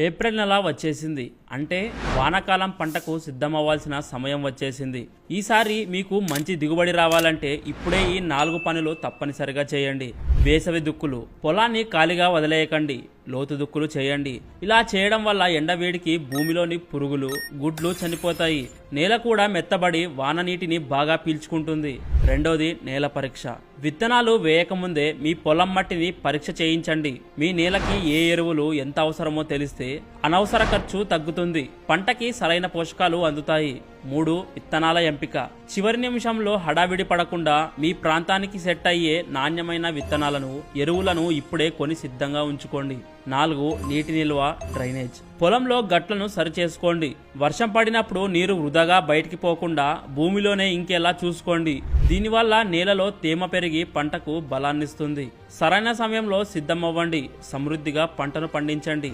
April నెల వచ్చేసింది అంటే వానాకాలం పంటకు సిద్ధమవ్వాల్సిన సమయం వచ్చేసింది. ఈసారి మీకు మంచి దిగుబడి రావాలంటే ఇప్పుడే ఈ 4 పనులు తప్పనిసరిగా చేయండి. వేసవి దుక్కులు, పొలాన్ని ఖాళీగా వదిలేయకండి. లోతు దుక్కులు చేయండి. ఇలా చేయడం వల్ల ఎండవేడికి భూమిలోని పురుగులు, గుడ్లు చనిపోతాయి. నేల కూడా మెత్తబడి వాన నీటిని బాగా పీల్చుకుంటుంది. రెండోది నేల పరీక్ష. విత్తనాలు వేయకముందే మీ పొలం మట్టిని పరీక్ష చేయించండి. మీ నేలకి ఏ ఎరువులు ఎంత అవసరమో తెలిస్తే అనవసర ఖర్చు తగ్గుతుంది. పంటకి సరైన పోషకాలు అందుతాయి. 3. విత్తనాల ఎంపిక. చివరి నిమిషంలో హడావిడి పడకుండా మీ ప్రాంతానికి సెట్ అయ్యే నాణ్యమైన విత్తనాలను, ఎరువులను ఇప్పుడే కొని సిద్ధంగా ఉంచుకోండి. 4. నీటి నిల్వ, డ్రైనేజ్. పొలంలో గట్లను సరిచేసుకోండి. వర్షం పడినప్పుడు నీరు వృధాగా బయటికి పోకుండా భూమిలోనే ఇంకేలా చూసుకోండి. దీనివల్ల నేలలో తేమ పెరిగి పంటకు బలాన్నిస్తుంది. సరైన సమయంలో సిద్ధమవ్వండి. సమృద్ధిగా పంటను పండించండి.